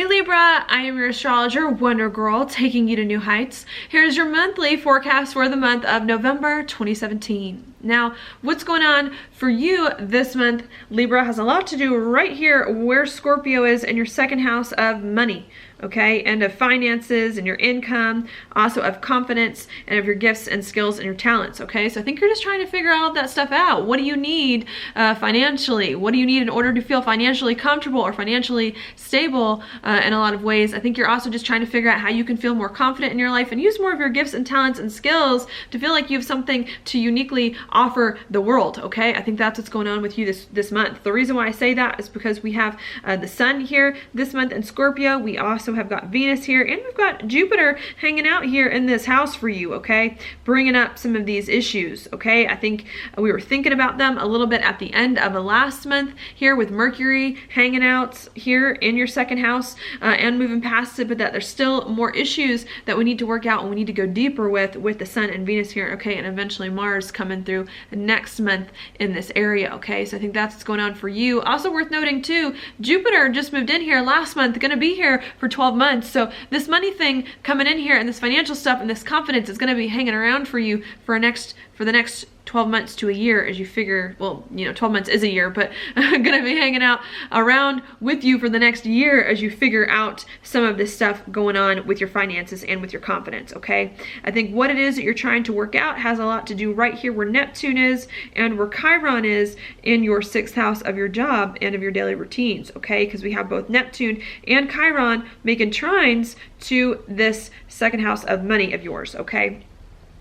Libra, I am your astrologer, Wonder Girl, taking you to new heights. Here's your monthly forecast for the month of November 2017. Now, what's going on for you this month? Libra has a lot to do right here where Scorpio is in your second house of money, okay, and of finances and your income, also of confidence and of your gifts and skills and your talents, okay? So I think you're just trying to figure all of that stuff out. What do you need financially? What do you need in order to feel financially comfortable or financially stable in a lot of ways? I think you're also just trying to figure out how you can feel more confident in your life and use more of your gifts and talents and skills to feel like you have something to uniquely offer the world, okay? I think that's what's going on with you this month. The reason why I say that is because we have the sun here this month in Scorpio. We also have got Venus here, and we've got Jupiter hanging out here in this house for you, okay? Bringing up some of these issues, okay? I think we were thinking about them a little bit at the end of the last month here with Mercury hanging out here in your second house and moving past it, but that there's still more issues that we need to work out and we need to go deeper with the sun and Venus here, okay? And eventually Mars coming through next month in this area, okay? So I think that's what's going on for you. Also worth noting too, Jupiter just moved in here last month, gonna be here for 12 months. So this money thing coming in here and this financial stuff and this confidence is gonna be hanging around for you for the next 12 months to a year as you figure, well, you know, 12 months is a year, but gonna be hanging out around with you for the next year as you figure out some of this stuff going on with your finances and with your confidence, okay? I think what it is that you're trying to work out has a lot to do right here where Neptune is and where Chiron is in your sixth house of your job and of your daily routines, okay? Because we have both Neptune and Chiron making trines to this second house of money of yours, okay?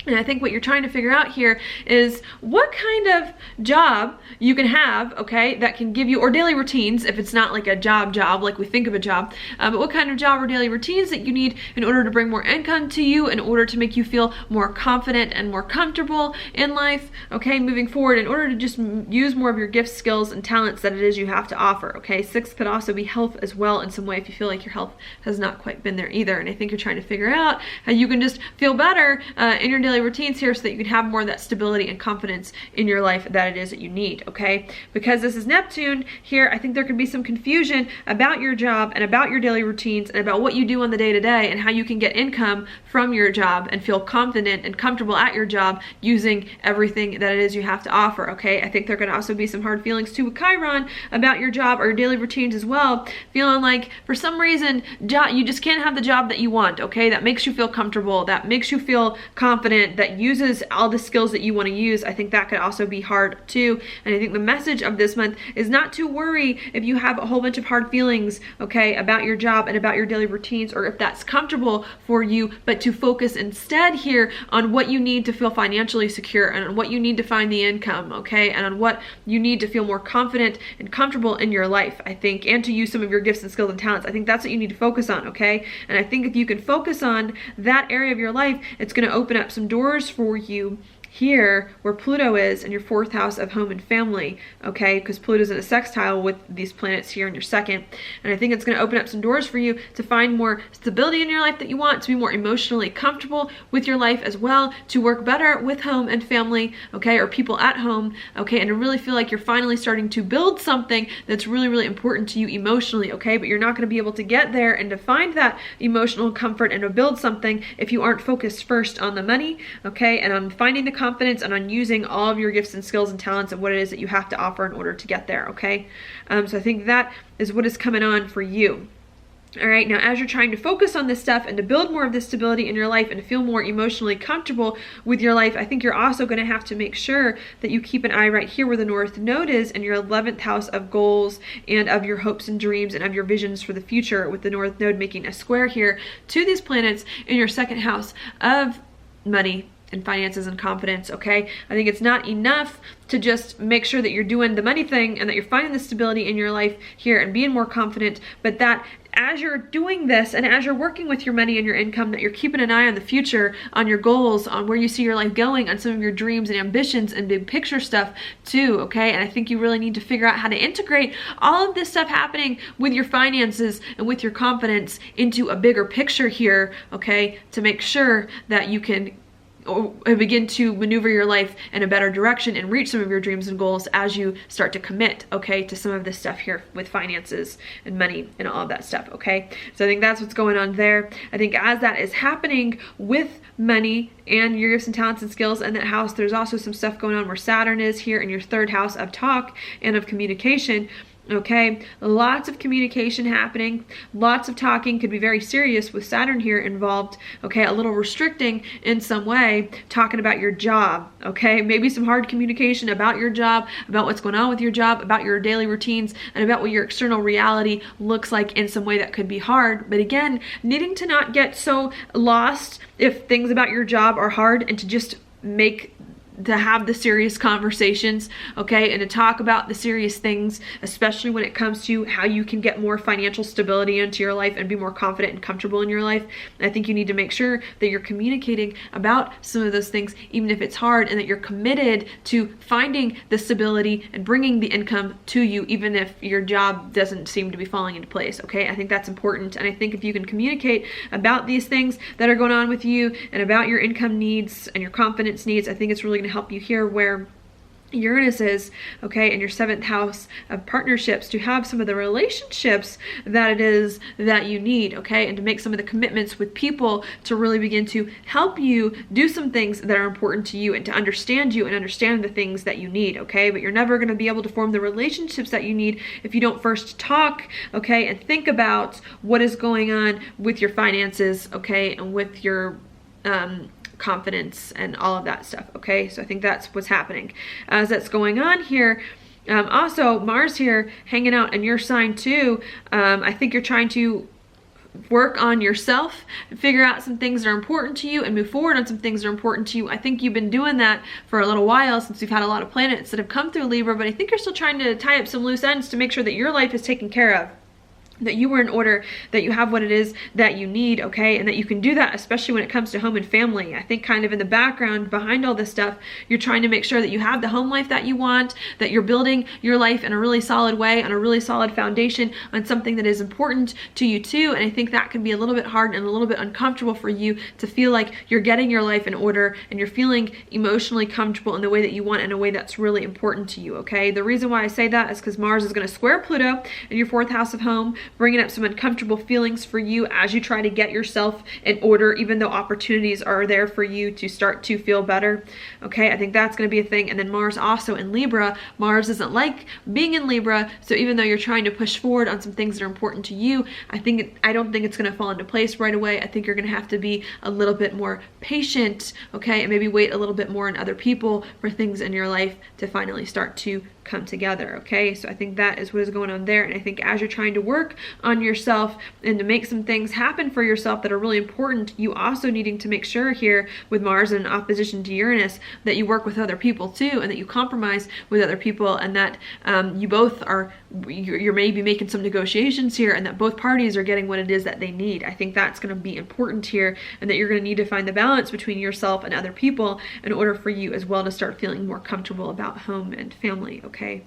And I think what you're trying to figure out here is what kind of job you can have, okay, that can give you, or daily routines, if it's not like a job like we think of a job, but what kind of job or daily routines that you need in order to bring more income to you, in order to make you feel more confident and more comfortable in life, okay, moving forward, in order to just use more of your gifts, skills, and talents that it is you have to offer, okay? Sixth could also be health as well in some way if you feel like your health has not quite been there either. And I think you're trying to figure out how you can just feel better in your daily routines here so that you can have more of that stability and confidence in your life that it is that you need, okay? Because this is Neptune here, I think there could be some confusion about your job and about your daily routines and about what you do on the day-to-day and how you can get income from your job and feel confident and comfortable at your job using everything that it is you have to offer, okay? I think there could also be some hard feelings too with Chiron about your job or your daily routines as well, feeling like for some reason you just can't have the job that you want, okay? That makes you feel comfortable, that makes you feel confident, that uses all the skills that you want to use. I think that could also be hard too. And I think the message of this month is not to worry if you have a whole bunch of hard feelings, okay, about your job and about your daily routines, or if that's comfortable for you, but to focus instead here on what you need to feel financially secure and on what you need to find the income, okay, and on what you need to feel more confident and comfortable in your life, I think, and to use some of your gifts and skills and talents. I think that's what you need to focus on, okay? And I think if you can focus on that area of your life, it's going to open up some doors for you here where Pluto is in your fourth house of home and family, okay, because Pluto's in a sextile with these planets here in your second, and I think it's going to open up some doors for you to find more stability in your life that you want, to be more emotionally comfortable with your life as well, to work better with home and family, okay, or people at home, okay, and to really feel like you're finally starting to build something that's really, really important to you emotionally, okay, but you're not going to be able to get there and to find that emotional comfort and to build something if you aren't focused first on the money, okay, and on finding the confidence and on using all of your gifts and skills and talents and what it is that you have to offer in order to get there, okay? So I think that is what is coming on for you. All right, now as you're trying to focus on this stuff and to build more of this stability in your life and to feel more emotionally comfortable with your life, I think you're also going to have to make sure that you keep an eye right here where the North Node is in your 11th house of goals and of your hopes and dreams and of your visions for the future, with the North Node making a square here to these planets in your second house of money and finances and confidence, okay? I think it's not enough to just make sure that you're doing the money thing and that you're finding the stability in your life here and being more confident, but that as you're doing this and as you're working with your money and your income, that you're keeping an eye on the future, on your goals, on where you see your life going, on some of your dreams and ambitions and big picture stuff too, okay? And I think you really need to figure out how to integrate all of this stuff happening with your finances and with your confidence into a bigger picture here, okay? To make sure that you can begin to maneuver your life in a better direction and reach some of your dreams and goals as you start to commit, okay, to some of this stuff here with finances and money and all of that stuff, okay? So I think that's what's going on there. I think as that is happening with money and your gifts and talents and skills in that house, there's also some stuff going on where Saturn is here in your third house of talk and of communication. Okay, lots of communication happening, lots of talking, could be very serious with Saturn here involved, okay, a little restricting in some way, talking about your job, okay, maybe some hard communication about your job, about what's going on with your job, about your daily routines, and about what your external reality looks like in some way that could be hard. But again, needing to not get so lost if things about your job are hard, and to just to have the serious conversations, okay, and to talk about the serious things, especially when it comes to how you can get more financial stability into your life and be more confident and comfortable in your life. I think you need to make sure that you're communicating about some of those things, even if it's hard, and that you're committed to finding the stability and bringing the income to you, even if your job doesn't seem to be falling into place, okay? I think that's important, and I think if you can communicate about these things that are going on with you and about your income needs and your confidence needs, I think it's really going to help you here where Uranus is, okay, in your 7th house of partnerships, to have some of the relationships that it is that you need, okay, and to make some of the commitments with people to really begin to help you do some things that are important to you and to understand you and understand the things that you need, okay? But you're never going to be able to form the relationships that you need if you don't first talk, okay, and think about what is going on with your finances, okay, and with your confidence and all of that stuff, okay? So I think that's what's happening as that's going on here. Also, Mars here hanging out in your sign too. I think you're trying to work on yourself and figure out some things that are important to you and move forward on some things that are important to you. I think you've been doing that for a little while since we've had a lot of planets that have come through Libra, but I think you're still trying to tie up some loose ends to make sure that your life is taken care of, that you were in order, that you have what it is that you need, okay? And that you can do that, especially when it comes to home and family. I think kind of in the background behind all this stuff, you're trying to make sure that you have the home life that you want, that you're building your life in a really solid way, on a really solid foundation, on something that is important to you too. And I think that can be a little bit hard and a little bit uncomfortable for you to feel like you're getting your life in order and you're feeling emotionally comfortable in the way that you want, in a way that's really important to you, okay? The reason why I say that is because Mars is going to square Pluto in your 4th house of home, bringing up some uncomfortable feelings for you as you try to get yourself in order, even though opportunities are there for you to start to feel better, okay? I think that's going to be a thing. And then Mars also in Libra. Mars doesn't like being in Libra, so even though you're trying to push forward on some things that are important to you, I don't think it's going to fall into place right away. I think you're going to have to be a little bit more patient, okay, and maybe wait a little bit more on other people for things in your life to finally start to come together, okay? So I think that is what is going on there. And I think as you're trying to work on yourself and to make some things happen for yourself that are really important, you also needing to make sure here with Mars in opposition to Uranus that you work with other people too, and that you compromise with other people, and that you both are, you're maybe making some negotiations here, and that both parties are getting what it is that they need. I think that's going to be important here, and that you're going to need to find the balance between yourself and other people in order for you as well to start feeling more comfortable about home and family, okay?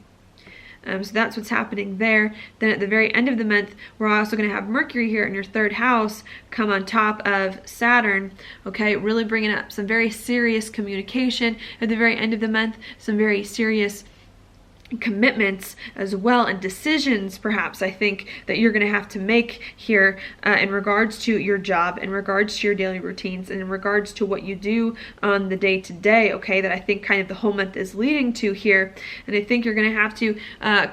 So that's what's happening there. Then at the very end of the month, we're also going to have Mercury here in your 3rd house come on top of Saturn, okay? Really bringing up some very serious communication at the very end of the month, some very serious commitments as well, and decisions perhaps I think that you're going to have to make here in regards to your job, in regards to your daily routines, and in regards to what you do on the day-to-day, okay, that I think kind of the whole month is leading to here. And I think you're going to have to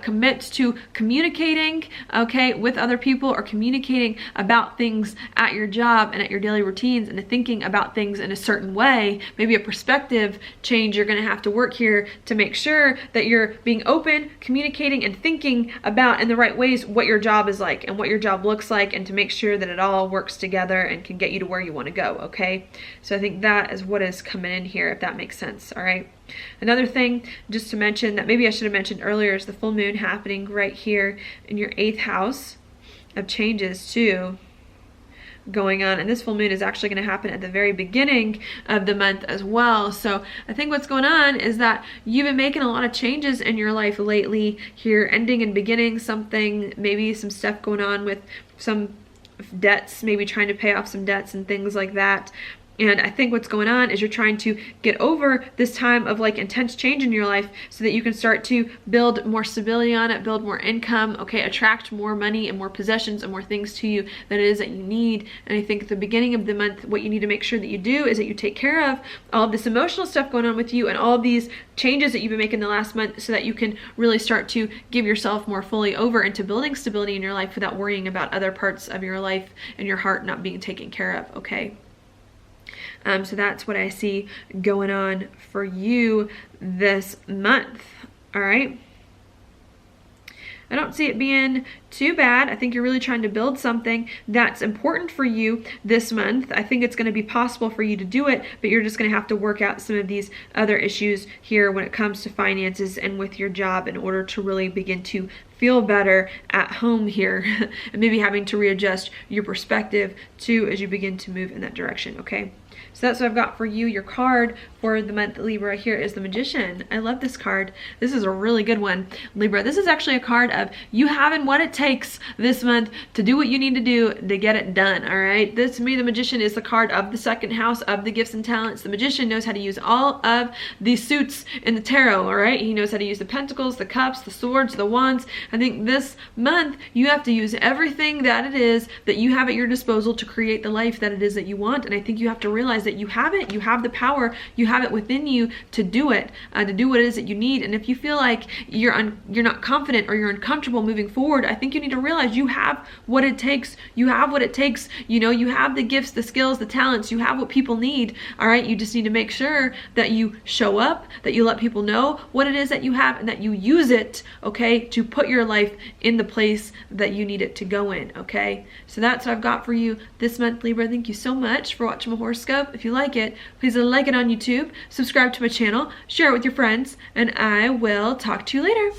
commit to communicating, okay, with other people, or communicating about things at your job and at your daily routines, and to thinking about things in a certain way, maybe a perspective change. You're going to have to work here to make sure that you're being open, communicating, and thinking about in the right ways what your job is like and what your job looks like, and to make sure that it all works together and can get you to where you want to go, okay? So I think that is what is coming in here, if that makes sense, all right? Another thing just to mention that maybe I should have mentioned earlier is the full moon happening right here in your 8th house of changes too, going on, and this full moon is actually going to happen at the very beginning of the month as well. So I think what's going on is that you've been making a lot of changes in your life lately here, ending and beginning something, maybe some stuff going on with some debts, maybe trying to pay off some debts and things like that. And I think what's going on is you're trying to get over this time of like intense change in your life so that you can start to build more stability on it, build more income, okay, attract more money and more possessions and more things to you that it is that you need. And I think at the beginning of the month, what you need to make sure that you do is that you take care of all of this emotional stuff going on with you and all of these changes that you've been making the last month so that you can really start to give yourself more fully over into building stability in your life without worrying about other parts of your life and your heart not being taken care of, okay? So that's what I see going on for you this month. All right. I don't see it being too bad. I think you're really trying to build something that's important for you this month. I think it's going to be possible for you to do it, but you're just going to have to work out some of these other issues here when it comes to finances and with your job in order to really begin to feel better at home here and maybe having to readjust your perspective too as you begin to move in that direction, okay? So that's what I've got for you. Your card for the month, Libra, here is the Magician. I love this card. This is a really good one, Libra. This is actually a card of you having what it takes this month to do what you need to do to get it done, all right? This, to me, the Magician is the card of the second house of the gifts and talents. The Magician knows how to use all of the suits in the tarot, all right? He knows how to use the pentacles, the cups, the swords, the wands. I think this month you have to use everything that it is that you have at your disposal to create the life that it is that you want. And I think you have to realize that you have it, you have the power, you have it within you to do it, to do what it is that you need. And if you feel like you're not confident or you're uncomfortable moving forward, I think you need to realize you have what it takes. You have what it takes. You know, you have the gifts, the skills, the talents. You have what people need. All right. You just need to make sure that you show up, that you let people know what it is that you have, and that you use it, okay, to put your life in the place that you need it to go in. Okay. So that's what I've got for you this month, Libra. Thank you so much for watching my horoscope. If you like it, please like it on YouTube, subscribe to my channel, share it with your friends, and I will talk to you later.